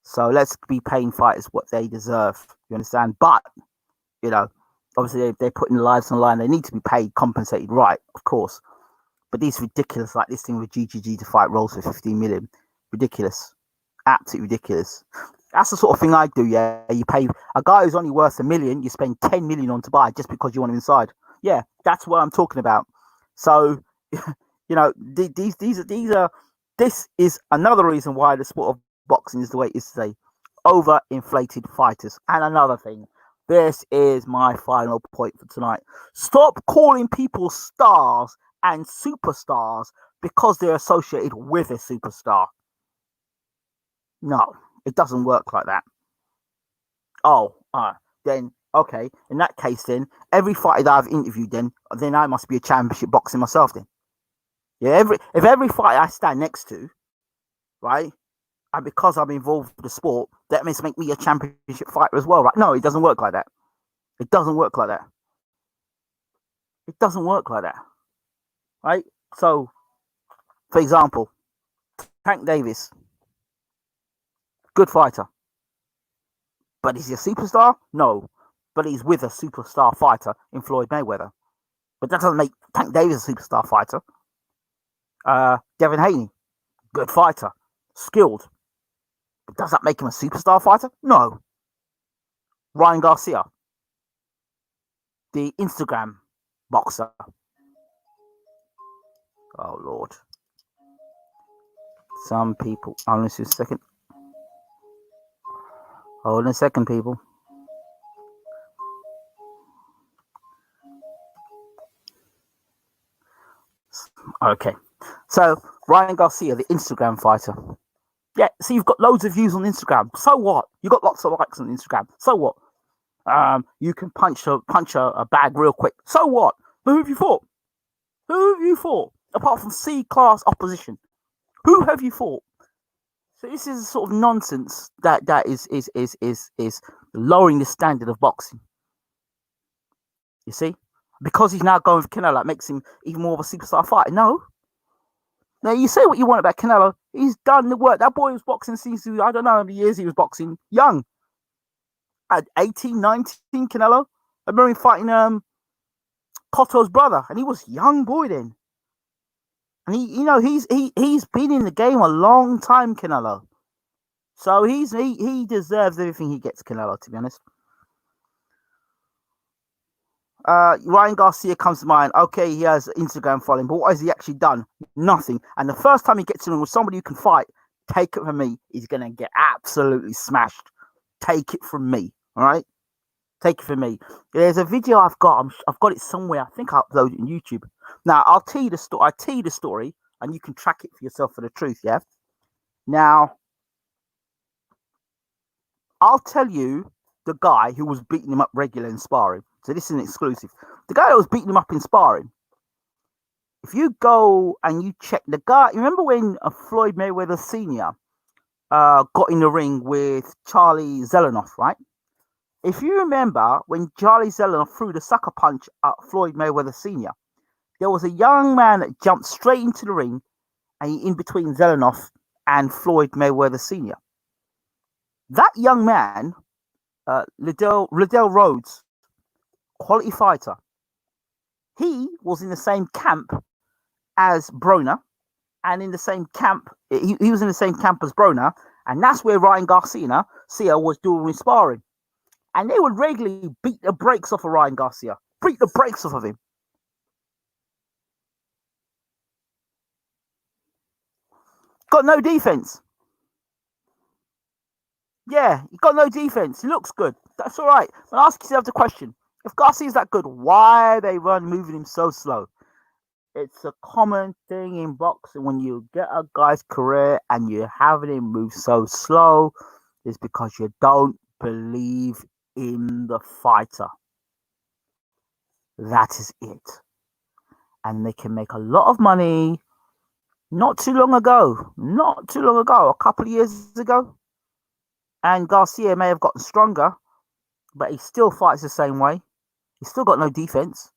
So let's be paying fighters what they deserve. You understand? But you know, obviously they're putting their lives on the line. They need to be paid, compensated, right? Of course. But these ridiculous, like this thing with GGG to fight Rolls for 15 million, ridiculous, absolutely ridiculous. That's the sort of thing I do. Yeah, you pay a guy who's only worth $1 million, you spend 10 million on to buy just because you want him inside. Yeah, that's what I'm talking about. So, you know, these are. This is another reason why the sport of boxing is the way it is today. Overinflated fighters. And another thing, this is my final point for tonight. Stop calling people stars and superstars because they're associated with a superstar. No, it doesn't work like that. Oh, then okay. In that case, then every fighter that I've interviewed, then I must be a championship boxer myself. Then, yeah. If every fighter I stand next to, right, and because I'm involved with the sport, that must make me a championship fighter as well, right? No, it doesn't work like that. It doesn't work like that. It doesn't work like that, right? So, for example, Tank Davis, good fighter, but is he a superstar? No, but he's with a superstar fighter in Floyd Mayweather. But that doesn't make Tank Davis a superstar fighter. Devin Haney, good fighter, skilled. But does that make him a superstar fighter? No. Ryan Garcia, the Instagram boxer. Oh, Lord. Some people. Hold on a second. Hold on a second, people. Okay. So Ryan Garcia, the Instagram fighter. Yeah, so you've got loads of views on Instagram. So what? You got lots of likes on Instagram. So what? You can punch a bag real quick. So what? But who have you fought? Who have you fought? Apart from C-class opposition, who have you fought? So this is a sort of nonsense that is lowering the standard of boxing. You see, because he's now going for Canelo, that makes him even more of a superstar fighter. No. Now you say what you want about Canelo. He's done the work. That boy was boxing since I don't know how many years he was boxing. Young. At 18, 19, Canelo. I remember him fighting Cotto's brother, and he was a young boy then. And he's been in the game a long time, Canelo. So he deserves everything he gets, Canelo, to be honest. Ryan Garcia comes to mind. Okay, he has Instagram following, but what has he actually done? Nothing. And the first time he gets in with somebody who can fight, take it from me, he's gonna get absolutely smashed. Take it from me, all right? Take it from me. There's a video I've got. I've got it somewhere. I think I uploaded it on YouTube. Now I'll tell you the story. I tell you the story, and you can track it for yourself for the truth. Yeah. Now I'll tell you the guy who was beating him up regular in sparring. So this is an exclusive. The guy that was beating him up in sparring. If you go and you check the guy, you remember when Floyd Mayweather Sr. Got in the ring with Charlie Zelenoff, right? If you remember when Charlie Zelenoff threw the sucker punch at Floyd Mayweather Sr., there was a young man that jumped straight into the ring and in between Zelenoff and Floyd Mayweather Sr. That young man, Liddell Rhodes, quality fighter, he was in the same camp as Broner, and in the same camp, he was in the same camp as Broner, and that's where Ryan Garcia was doing his sparring. And they would regularly beat the brakes off of Ryan Garcia. Beat the brakes off of him. Got no defense. Yeah, he got no defense. He looks good. That's all right. But ask yourself the question. If Garcia's that good, why are they moving him so slow? It's a common thing in boxing when you get a guy's career and you're having him move so slow. It's because you don't believe in the fighter. That is it. And they can make a lot of money. Not too long ago, a couple of years ago, and Garcia may have gotten stronger, but he still fights the same way. He's still got no defense.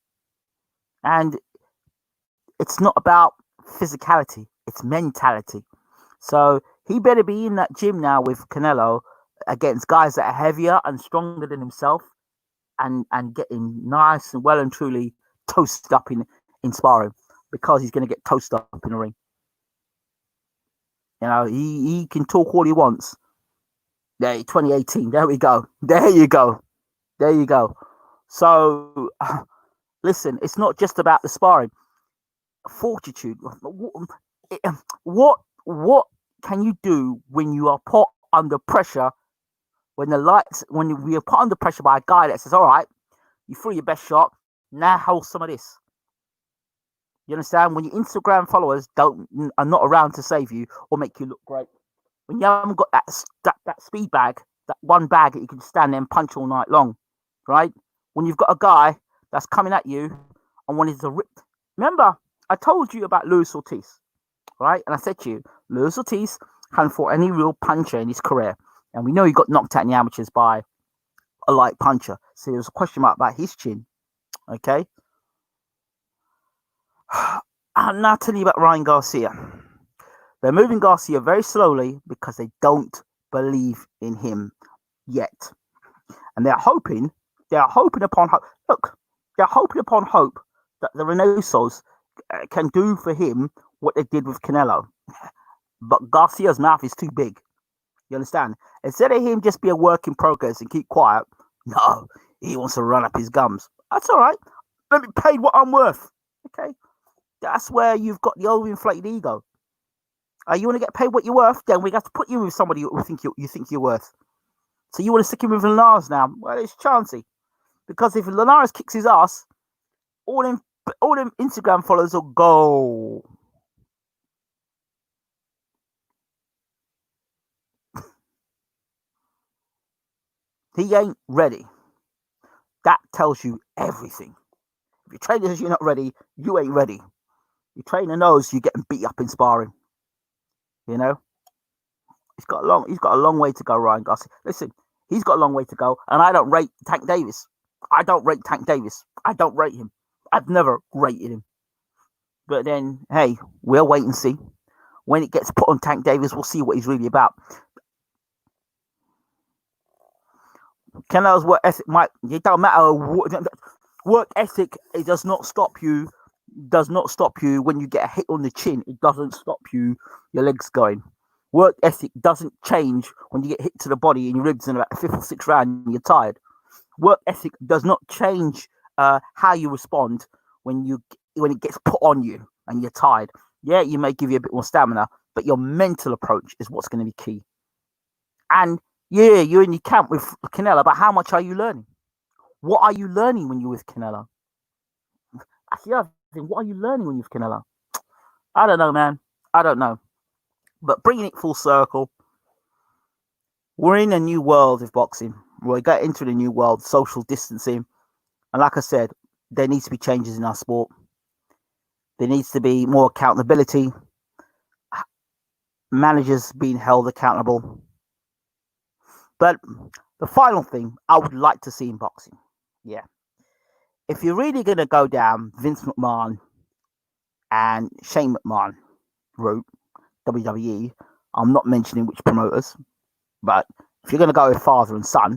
And it's not about physicality, it's mentality. So he better be in that gym now with Canelo against guys that are heavier and stronger than himself and getting nice and well and truly toasted up in sparring, because he's going to get toasted up in the ring. You know, he can talk all he wants. There, 2018. There we go. There you go. There you go. So, listen, it's not just about the sparring. Fortitude. What can you do when you are put under pressure? When we are put under pressure by a guy that says, "All right, you threw your best shot. Now hold some of this." You understand? When your Instagram followers are not around to save you or make you look great, when you haven't got that speed bag, that one bag that you can stand there and punch all night long, right? When you've got a guy that's coming at you and wanting to rip. Remember, I told you about Luis Ortiz, right? And I said to you, Luis Ortiz hadn't fought any real puncher in his career, and we know he got knocked out in the amateurs by a light puncher. So there was a question mark about his chin. Okay. I'm now telling you about Ryan Garcia. They're moving Garcia very slowly because they don't believe in him yet. And they're hoping upon hope. Look, they're hoping upon hope that the Reynosos can do for him what they did with Canelo. But Garcia's mouth is too big. You understand? Instead of him just be a work in progress and keep quiet, no, he wants to run up his gums. That's all right. Let me pay what I'm worth. Okay? That's where you've got the overinflated ego. You want to get paid what you're worth? Then we have to put you with somebody who you think you're worth. So you want to stick him with Linares now? Well, it's chancy, because if Linares kicks his ass, all them Instagram followers will go. He ain't ready. That tells you everything. If your trainer says you're not ready, you ain't ready. Your trainer knows you're getting beat up in sparring. You know, he's got a long way to go, Ryan Garcia. Listen, he's got a long way to go, and I don't rate Tank Davis. I don't rate Tank Davis. I don't rate him. I've never rated him. But then, hey, we'll wait and see. When it gets put on Tank Davis, we'll see what he's really about. Canelo's work ethic it don't matter. Work ethic, it does not stop you. Does not stop you when you get a hit on the chin. It doesn't stop your legs going. Work ethic doesn't change when you get hit to the body and your ribs in about the 5th or 6th round and you're tired. Work ethic does not change how you respond when it gets put on you and you're tired. Yeah, you may give you a bit more stamina, but your mental approach is what's going to be key. And yeah, you're in your camp with Canelo, but how much are you learning? What are you learning when you're with Canelo? Actually, what are you learning when you're with Canelo? I don't know, man. I don't know. But bringing it full circle, we're in a new world of boxing. We get into the new world, social distancing. And like I said, there needs to be changes in our sport. There needs to be more accountability. Managers being held accountable. But the final thing I would like to see in boxing, yeah. If you're really going to go down Vince McMahon and Shane McMahon route, WWE, I'm not mentioning which promoters, but if you're going to go with father and son,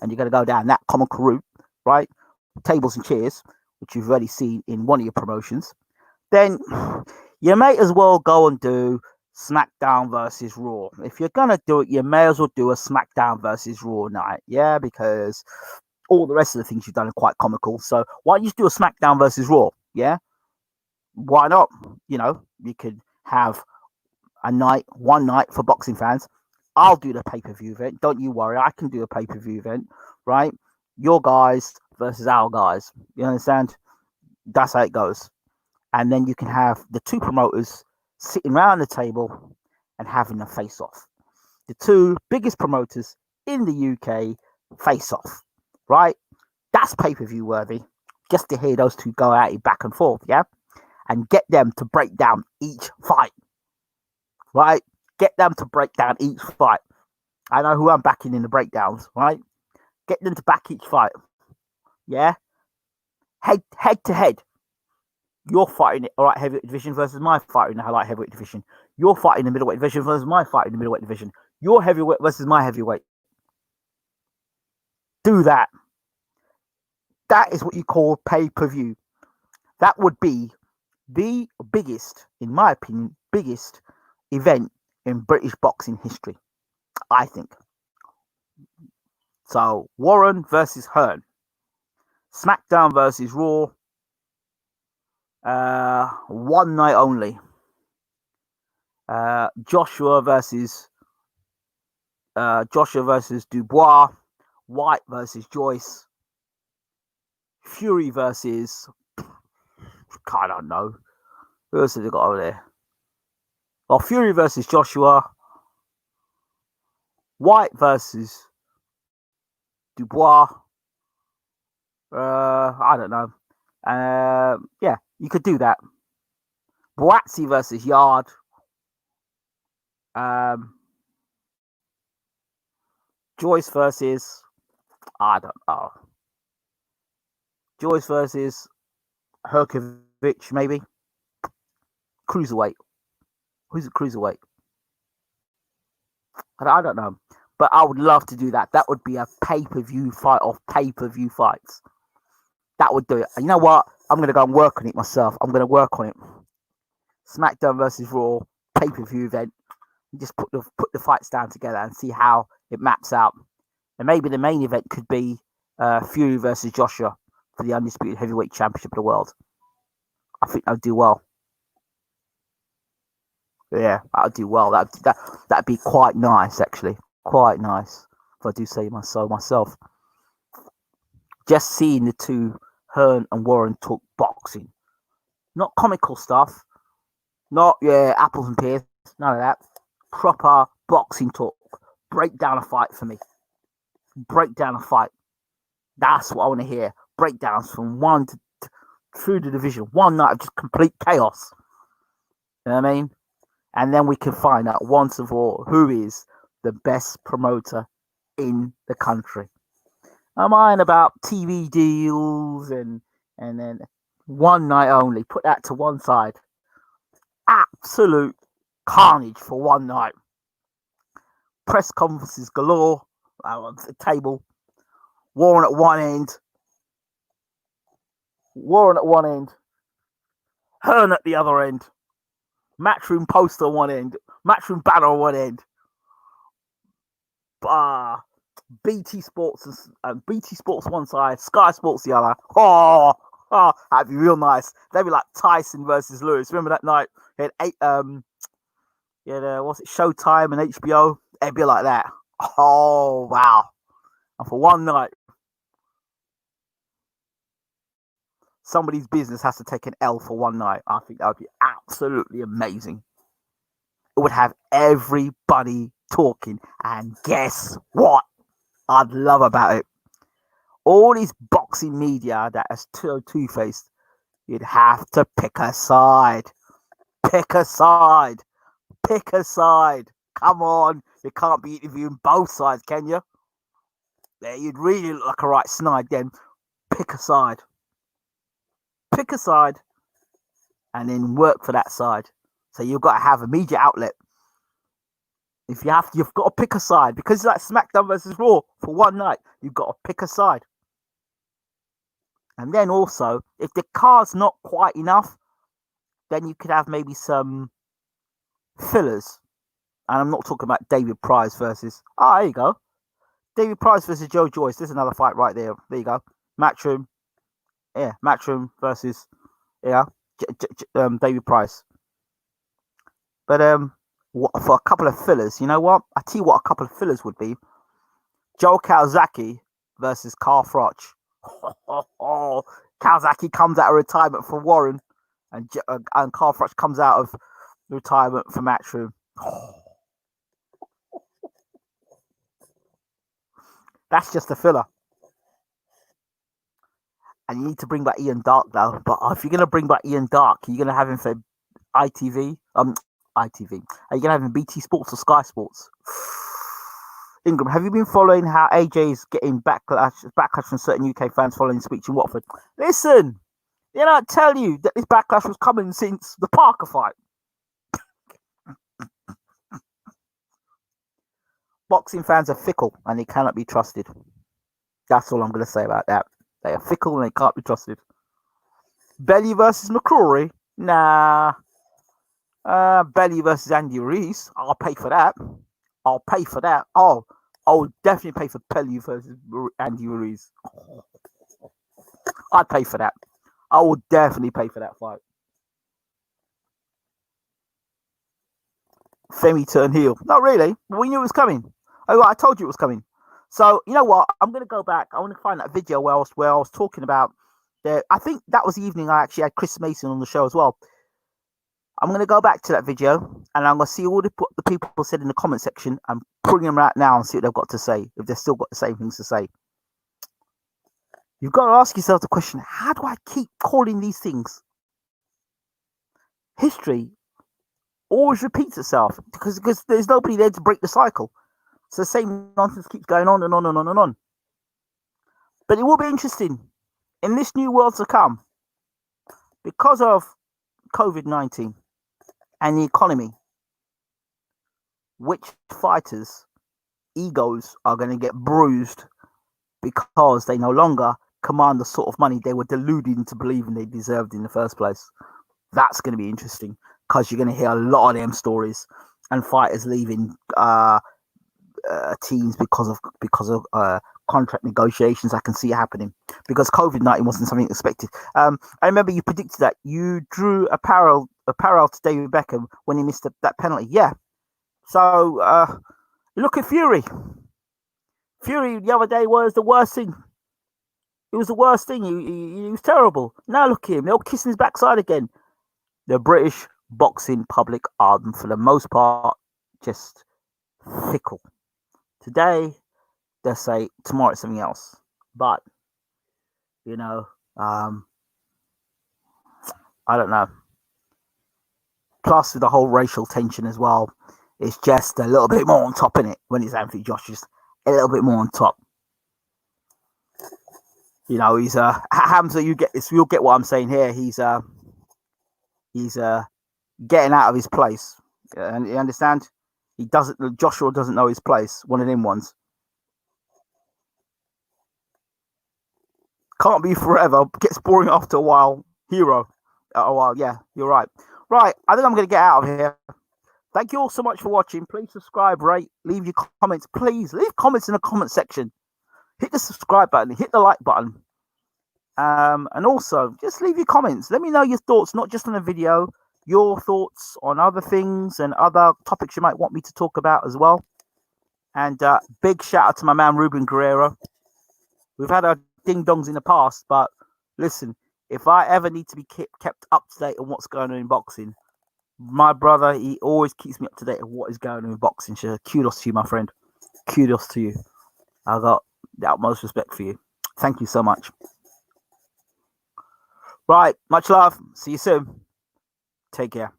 and you're going to go down that comical route, right, tables and chairs, which you've already seen in one of your promotions, then you may as well go and do SmackDown versus Raw. If you're going to do it, you may as well do a SmackDown versus Raw night, yeah, because all the rest of the things you've done are quite comical. So why don't you just do a SmackDown versus Raw, yeah? Why not? You know, you could have one night for boxing fans. I'll do the pay-per-view event. Don't you worry. I can do a pay-per-view event, right? Your guys versus our guys. You understand? That's how it goes. And then you can have the two promoters sitting around the table and having a face-off. The two biggest promoters in the UK face-off, right? That's pay-per-view worthy. Just to hear those two go at it back and forth, yeah? And get them to break down each fight, right? Get them to break down each fight. I know who I'm backing in the breakdowns, right? Get them to back each fight, yeah? Head to head. You're fighting it, all right, heavyweight division versus my fight in the light heavyweight division. You're fighting the middleweight division versus my fight in the middleweight division. Your heavyweight versus my heavyweight. Do that. That is what you call pay-per-view. That would be the biggest, in my opinion, biggest event in British boxing history, I think. So, Warren versus Hearn. SmackDown versus Raw. One night only. Joshua versus Dubois. White versus Joyce. Fury versus, I don't know. Who else have they got over there? Well, Fury versus Joshua. White versus Dubois. I don't know. Yeah, you could do that. Boazzi versus Yard. Joyce versus, I don't know. Joyce versus Herkovich, maybe. Cruiserweight. Who's a cruiserweight? I don't know. But I would love to do that. That would be a pay-per-view fight of pay-per-view fights. That would do it. And you know what? I'm going to go and work on it myself. I'm going to work on it. SmackDown versus Raw, pay-per-view event. Just put the fights down together and see how it maps out. And maybe the main event could be Fury versus Joshua for the Undisputed Heavyweight Championship of the World. I think that would do well. Yeah, that would do well. That'd be quite nice, actually. Quite nice, if I do say so myself. Just seeing the two, Hearn and Warren, talk boxing. Not comical stuff. Not, apples and pears. None of that. Proper boxing talk. Break down a fight for me. break down a fight. That's what I want to hear. Breakdowns from one to through the division. One night of just complete chaos. You know what I mean? And then we can find out once and for all who is the best promoter in the country. I'm eyeing about TV deals and then one night only. Put that to one side. Absolute carnage for one night. Press conferences galore on the table. Warren at one end. Hearn at the other end. Matchroom poster on one end. Matchroom banner on one end. BT Sports and BT Sports one side, Sky Sports the other. That'd be real nice. That'd be like Tyson versus Lewis. Remember that night? He had what's it, Showtime and HBO? It'd be like that. Oh wow. And for one night, somebody's business has to take an L for one night. I think that would be absolutely amazing. It would have everybody talking. And guess what? I'd love about it. All these boxing media that is two-faced, you'd have to pick a side. Pick a side. Pick a side. Come on. You can't be interviewing both sides, can you? Yeah, you'd really look like a right snide then. Pick a side. Pick a side and then work for that side. So you've got to have a media outlet. If you have to, you've got to pick a side because it's like SmackDown versus Raw for one night. You've got to pick a side. And then also, if the card's not quite enough, then you could have maybe some fillers. And I'm not talking about David Price versus... there you go. David Price versus Joe Joyce. There's another fight right there. There you go. Matchroom. Yeah, Matchroom versus... David Price. But for a couple of fillers, you know what? I tell you what a couple of fillers would be. Joe Calzaghe versus Carl Froch. Calzaghe comes out of retirement for Warren, and Carl Froch comes out of retirement for Matchroom. That's just a filler. And you need to bring back Ian Dark though. But if you're gonna bring back Ian Dark, you're gonna have him for ITV. Are you gonna have him BT Sports or Sky Sports? Ingram, have you been following how AJ is getting backlash from certain UK fans following his speech in Watford? Listen, I tell you that this backlash was coming since the Parker fight. Boxing fans are fickle and they cannot be trusted. That's all I'm going to say about that. They are fickle and they can't be trusted. Belly versus McCrory? Nah. Belly versus Andy Ruiz? I'll pay for that. Oh, I would definitely pay for Belly versus Andy Ruiz. I'd pay for that. I would definitely pay for that fight. Femi turned heel. Not really. We knew it was coming. Oh, I told you it was coming. So, you know what? I'm going to go back. I want to find that video where I was talking about... I think that was the evening I actually had Chris Mason on the show as well. I'm going to go back to that video and I'm going to see all the people said in the comment section and bring them right now and see what they've got to say, if they've still got the same things to say. You've got to ask yourself the question, how do I keep calling these things? History always repeats itself because there's nobody there to break the cycle. So the same nonsense keeps going on and on and on and on. But it will be interesting in this new world to come because of COVID-19 and the economy, which fighters' egos are going to get bruised because they no longer command the sort of money they were deluded into believing they deserved in the first place. That's going to be interesting because you're going to hear a lot of them stories and fighters leaving teams because of contract negotiations. I can see it happening because COVID-19 wasn't something expected. I remember you predicted that you drew a parallel to David Beckham when he missed that penalty. Yeah. So look at Fury. Fury the other day was the worst thing. It was the worst thing. He was terrible. Now look at him. They're all kissing his backside again. The British boxing public are, for the most part, just fickle. Today, let's say tomorrow it's something else. But you know, I don't know. Plus, with the whole racial tension as well, it's just a little bit more on top in it when it's Anthony Josh, just a little bit more on top. You know, he's Hamza. You get this. You'll get what I'm saying here. He's getting out of his place, and you understand. He doesn't. Joshua doesn't know his place. One of them ones. Can't be forever. Gets boring after a while. Hero. A while. Yeah, you're right. Right. I think I'm going to get out of here. Thank you all so much for watching. Please subscribe, rate, leave your comments. Please leave comments in the comment section. Hit the subscribe button. Hit the like button. And also, just leave your comments. Let me know your thoughts, not just on the video, your thoughts on other things and other topics you might want me to talk about as well. And big shout out to my man, Ruben Guerrero. We've had our ding-dongs in the past, but listen, if I ever need to be kept up to date on what's going on in boxing, my brother, he always keeps me up to date on what is going on in boxing. So kudos to you, my friend. Kudos to you. I've got the utmost respect for you. Thank you so much. Right, much love. See you soon. Take care.